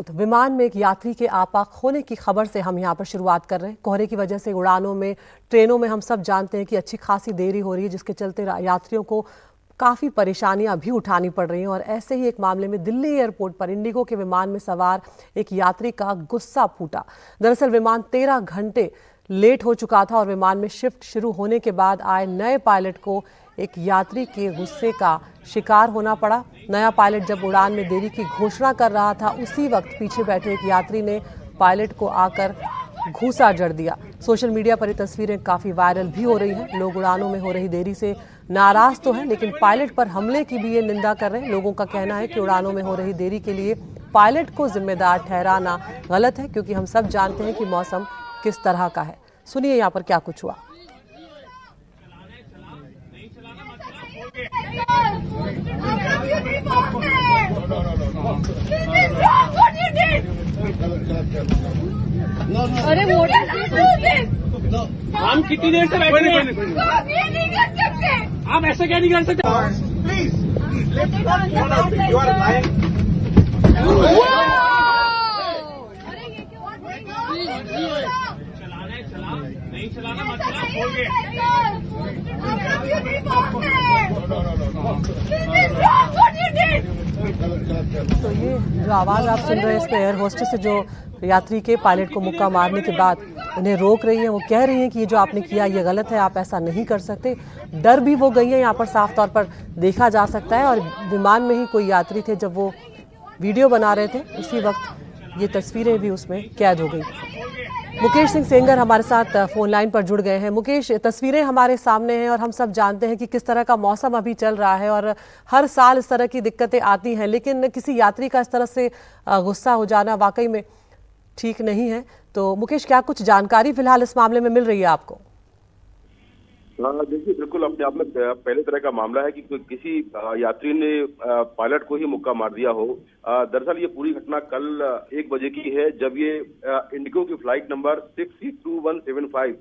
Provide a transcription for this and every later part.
तो विमान में एक यात्री के आपा खोने की खबर से हम यहाँ पर शुरुआत कर रहे हैं। कोहरे की वजह से उड़ानों में, ट्रेनों में हम सब जानते हैं कि अच्छी खासी देरी हो रही है, जिसके चलते यात्रियों को काफ़ी परेशानियां भी उठानी पड़ रही हैं। और ऐसे ही एक मामले में दिल्ली एयरपोर्ट पर इंडिगो के विमान में सवार एक यात्री का गुस्सा फूटा। दरअसल विमान 13 घंटे लेट हो चुका था और विमान में शिफ्ट शुरू होने के बाद आए नए पायलट को एक यात्री के गुस्से का शिकार होना पड़ा। नया पायलट जब उड़ान में देरी की घोषणा कर रहा था, उसी वक्त पीछे बैठे एक यात्री ने पायलट को आकर घूंसा जड़ दिया। सोशल मीडिया पर ये तस्वीरें काफ़ी वायरल भी हो रही हैं। लोग उड़ानों में हो रही देरी से नाराज तो हैं, लेकिन पायलट पर हमले की भी ये निंदा कर रहे हैं। लोगों का कहना है कि उड़ानों में हो रही देरी के लिए पायलट को जिम्मेदार ठहराना गलत है, क्योंकि हम सब जानते हैं कि मौसम किस तरह का है। सुनिए यहाँ पर क्या कुछ हुआ। अरे हम कितनी देर से बैठे हैं? आप ये नहीं कर सकते। आप ऐसा क्या नहीं कर सकते? प्लीज नहीं चलाना मत खोल के। तो ये जो आवाज़ आप सुन रहे हैं, इसमें एयर होस्टेस से जो यात्री के पायलट को मुक्का मारने के बाद उन्हें रोक रही है। वो कह रही हैं कि ये जो आपने किया ये गलत है, आप ऐसा नहीं कर सकते। डर भी वो गई है, यहाँ पर साफ तौर पर देखा जा सकता है। और विमान में ही कोई यात्री थे, जब वो वीडियो बना रहे थे उसी वक्त ये तस्वीरें भी उसमें कैद हो गई। मुकेश सिंह सेंगर हमारे साथ फोन लाइन पर जुड़ गए हैं। मुकेश, तस्वीरें हमारे सामने हैं और हम सब जानते हैं कि किस तरह का मौसम अभी चल रहा है और हर साल इस तरह की दिक्कतें आती हैं, लेकिन किसी यात्री का इस तरह से गुस्सा हो जाना वाकई में ठीक नहीं है। तो मुकेश, क्या कुछ जानकारी फिलहाल इस मामले में मिल रही है आपको? देखिए, बिल्कुल अपने आप में पहले तरह का मामला है कि किसी यात्री ने पायलट को ही मुक्का मार दिया हो। दरअसल ये पूरी घटना कल 1 बजे की है, जब ये इंडिगो की फ्लाइट नंबर 62175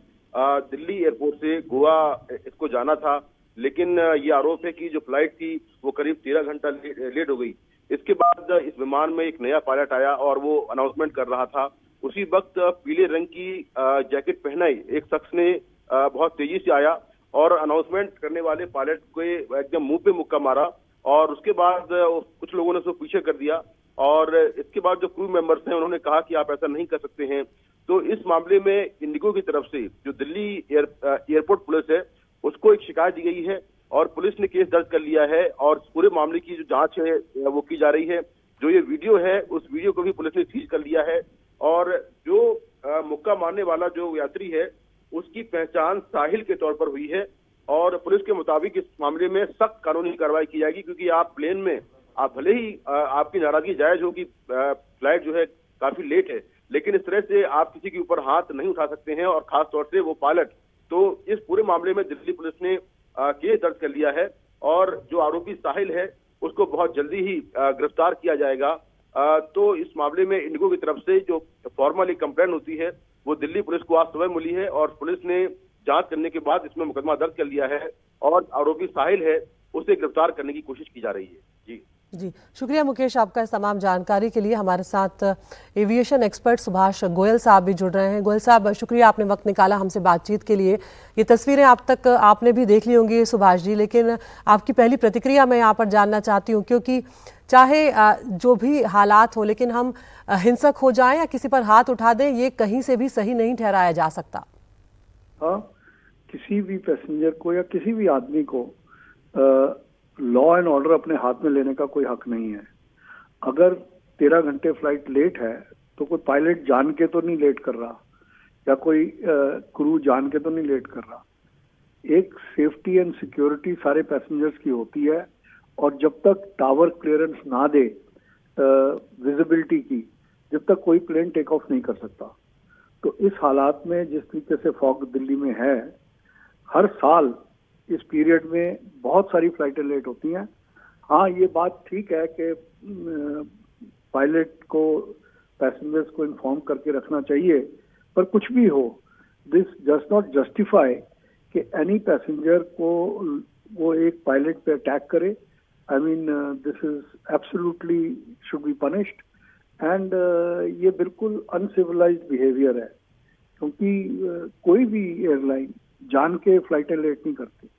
दिल्ली एयरपोर्ट से गोवा इसको जाना था। लेकिन ये आरोप है कि जो फ्लाइट थी वो करीब 13 घंटा लेट हो गई। इसके बाद इस विमान में एक नया पायलट आया और वो अनाउंसमेंट कर रहा था। उसी वक्त पीले रंग की जैकेट पहनाई एक शख्स ने बहुत तेजी से आया और अनाउंसमेंट करने वाले पायलट को एकदम मुंह पे मुक्का मारा। और उसके बाद कुछ लोगों ने उसको पीछे कर दिया और इसके बाद जो क्रू मेंबर्स हैं उन्होंने कहा कि आप ऐसा नहीं कर सकते हैं। तो इस मामले में इंडिगो की तरफ से जो दिल्ली एयरपोर्ट पुलिस है उसको एक शिकायत दी गई है और पुलिस ने केस दर्ज कर लिया है और पूरे मामले की जो जांच है वो की जा रही है। जो ये वीडियो है उस वीडियो को भी पुलिस ने सीज कर लिया है और जो मुक्का मारने वाला जो यात्री है उसकी पहचान साहिल के तौर पर हुई है और पुलिस के मुताबिक इस मामले में सख्त कानूनी कार्रवाई की जाएगी, क्योंकि आप प्लेन में आप भले ही आपकी नाराजगी जायज होगी, फ्लाइट जो है काफी लेट है, लेकिन इस तरह से आप किसी के ऊपर हाथ नहीं उठा सकते हैं और खास तौर से वो पायलट। तो इस पूरे मामले में दिल्ली पुलिस ने केस दर्ज कर लिया है और जो आरोपी साहिल है उसको बहुत जल्दी ही गिरफ्तार किया जाएगा। तो इस मामले में इंडिगो की तरफ से जो फॉर्मल एक कंप्लेंट होती है वो दिल्ली पुलिस को आज सुबह मिली है और पुलिस ने जांच करने के बाद इसमें मुकदमा दर्ज कर लिया है और आरोपी साहिल है उसे गिरफ्तार करने की कोशिश की जा रही है। जी, शुक्रिया मुकेश आपका इस तमाम जानकारी के लिए। हमारे साथ एविएशन एक्सपर्ट सुभाष गोयल साहब भी जुड़ रहे हैं। गोयल साहब, शुक्रिया आपने वक्त निकाला हमसे बातचीत के लिए। ये तस्वीरें आप तक आपने भी देख ली होंगी सुभाष जी, लेकिन आपकी पहली प्रतिक्रिया मैं यहाँ पर जानना चाहती हूँ, क्योंकि चाहे जो भी हालात हो, लेकिन हम हिंसक हो जाएं या किसी पर हाथ उठा दें, ये कहीं से भी सही नहीं ठहराया जा सकता। हाँ, किसी भी पैसेंजर को या किसी भी आदमी को लॉ एंड ऑर्डर अपने हाथ में लेने का कोई हक नहीं है। अगर 13 घंटे फ्लाइट लेट है तो कोई पायलट जान के तो नहीं लेट कर रहा या कोई क्रू जान के तो नहीं लेट कर रहा। एक सेफ्टी एंड सिक्योरिटी सारे पैसेंजर्स की होती है और जब तक टावर क्लियरेंस ना दे विजिबिलिटी की, जब तक कोई प्लेन टेक ऑफ नहीं कर सकता। तो इस हालात में जिस तरीके से फॉग दिल्ली में है, हर साल इस पीरियड में बहुत सारी फ्लाइटें लेट होती हैं। हाँ, ये बात ठीक है कि पायलट को पैसेंजर्स को इन्फॉर्म करके रखना चाहिए, पर कुछ भी हो, दिस डज नॉट जस्टिफाई कि एनी पैसेंजर को वो एक पायलट पे अटैक करे। I mean this is absolutely should be punished and ये बिल्कुल अनसिविलाइज्ड बिहेवियर है, क्योंकि कोई भी एयरलाइन जान के फ्लाइटें लेट नहीं करती।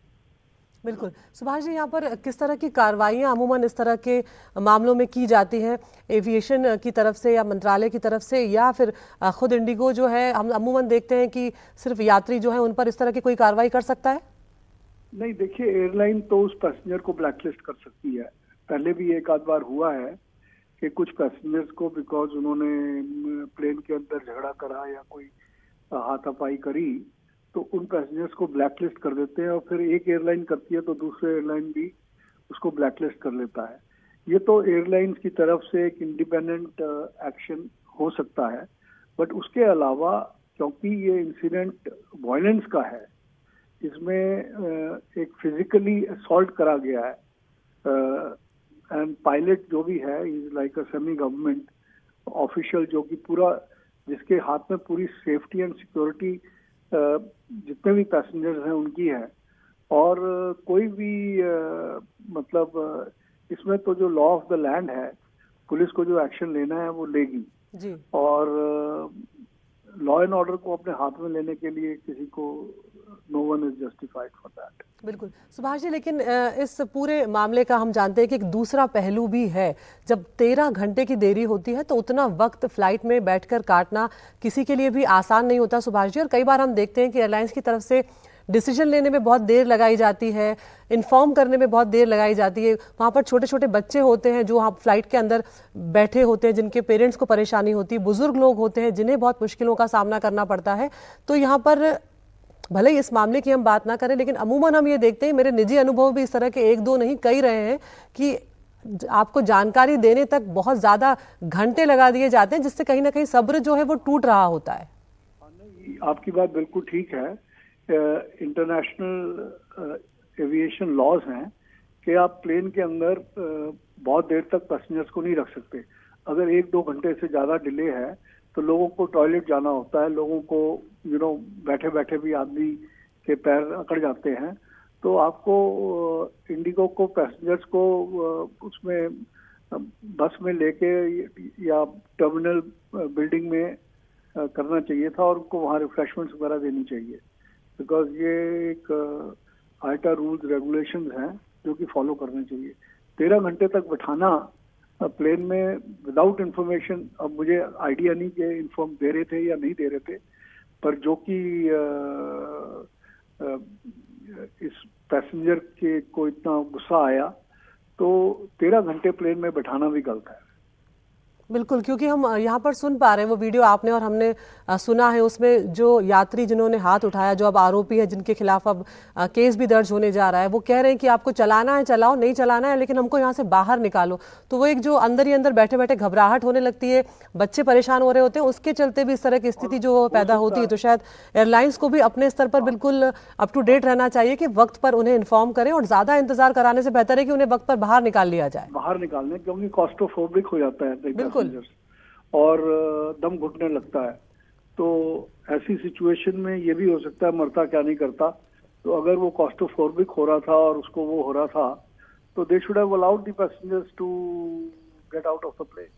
बिल्कुल। सुभाष जी, यहाँ पर किस तरह की कार्रवाइयाँ अमूमन इस तरह के मामलों में की जाती हैं, एविएशन की तरफ से या मंत्रालय की तरफ से, या फिर खुद इंडिगो जो है, हम अमूमन देखते हैं कि सिर्फ यात्री जो है उन पर इस तरह की कोई कार्रवाई कर सकता है? नहीं, देखिए, एयरलाइन तो उस पैसेंजर को ब्लैकलिस्ट कर सकती है। पहले भी एक आध बार हुआ है कि कुछ पैसेंजर्स को बिकॉज उन्होंने प्लेन के अंदर झगड़ा करा या कोई हाथापाई करी, तो उन पैसेंजर्स को ब्लैकलिस्ट कर देते हैं, और फिर एक एयरलाइन करती है तो दूसरे एयरलाइन भी उसको ब्लैकलिस्ट कर लेता है। ये तो एयरलाइंस की तरफ से एक इंडिपेंडेंट एक्शन हो सकता है, बट उसके अलावा क्योंकि ये इंसिडेंट वायलेंस का है, इसमें एक फिजिकली असॉल्ट करा गया है, एंड पायलट जो भी है is like a semi government official, जो कि पूरा, जिसके हाथ में पूरी सेफ्टी एंड सिक्योरिटी जितने भी पैसेंजर्स हैं उनकी है, और कोई भी मतलब इसमें तो जो लॉ ऑफ द लैंड है, पुलिस को जो एक्शन लेना है वो लेगी जी। और लॉ एंड ऑर्डर को अपने हाथ में लेने के लिए किसी को no one is justified for that. बिल्कुल सुभाष जी, लेकिन इस पूरे मामले का हम जानते हैं कि एक दूसरा पहलू भी है। जब 13 घंटे की देरी होती है तो उतना वक्त फ्लाइट में बैठकर काटना किसी के लिए भी आसान नहीं होता सुभाष जी, और कई बार हम देखते हैं कि एयरलाइंस की तरफ से डिसीजन लेने में बहुत देर लगाई जाती है, इन्फॉर्म करने में बहुत देर लगाई जाती है। वहाँ पर छोटे छोटे बच्चे होते हैं जो वहाँ फ्लाइट के अंदर बैठे होते हैं, जिनके पेरेंट्स को परेशानी होती है, बुजुर्ग लोग होते हैं जिन्हें बहुत मुश्किलों का सामना करना पड़ता है। तो यहाँ पर भले ही इस मामले की हम बात ना करें, लेकिन अमूमन हम ये देखते हैं, मेरे निजी अनुभव भी इस तरह के एक दो नहीं कई रहे हैं, कि आपको जानकारी देने तक बहुत ज़्यादा घंटे लगा दिए जाते हैं, जिससे कहीं ना कहीं सब्र जो है वो टूट रहा होता है। आपकी बात बिल्कुल ठीक है। इंटरनेशनल एविएशन लॉज हैं कि आप प्लेन के अंदर बहुत देर तक पैसेंजर्स को नहीं रख सकते। अगर 1-2 घंटे से ज़्यादा डिले है तो लोगों को टॉयलेट जाना होता है, लोगों को बैठे बैठे भी आदमी के पैर अकड़ जाते हैं, तो आपको इंडिगो को पैसेंजर्स को उसमें बस में लेके या टर्मिनल बिल्डिंग में करना चाहिए था, और उनको वहाँ रिफ्रेशमेंट्स वगैरह देनी चाहिए, बिकॉज ये एक आईटा रूल्स रेगुलेशंस हैं जो कि फॉलो करने चाहिए। 13 घंटे तक बैठाना प्लेन में विदाउट इंफॉर्मेशन, अब मुझे आइडिया नहीं कि इन्फॉर्म दे रहे थे या नहीं दे रहे थे, पर जो कि इस पैसेंजर के को इतना गुस्सा आया, तो 13 घंटे प्लेन में बैठाना भी गलत है। बिल्कुल, क्योंकि हम यहाँ पर सुन पा रहे हैं, वो वीडियो आपने और हमने सुना है, उसमें जो यात्री जिन्होंने हाथ उठाया, जो अब आरोपी है, जिनके खिलाफ अब केस भी दर्ज होने जा रहा है, वो कह रहे हैं कि आपको चलाना है चलाओ, नहीं चलाना है लेकिन हमको यहाँ से बाहर निकालो। तो वो एक जो अंदर ही अंदर बैठे बैठे घबराहट होने लगती है, बच्चे परेशान हो रहे होते हैं, उसके चलते भी इस तरह की स्थिति जो पैदा होती है। तो शायद एयरलाइंस को भी अपने स्तर पर बिल्कुल अप टू डेट रहना चाहिए कि वक्त पर उन्हें इन्फॉर्म करें, और ज़्यादा इंतजार कराने से बेहतर है कि उन्हें वक्त पर बाहर निकाल लिया जाए। बाहर निकालने, क्योंकि कॉस्टोफोबिक हो जाता है बिल्कुल, और दम घुटने लगता है। तो ऐसी सिचुएशन में ये भी हो सकता है मरता क्या नहीं करता। तो अगर वो कॉस्टोफोबिक हो रहा था और उसको वो हो रहा था, तो they should have allowed the passengers to get out of the plane.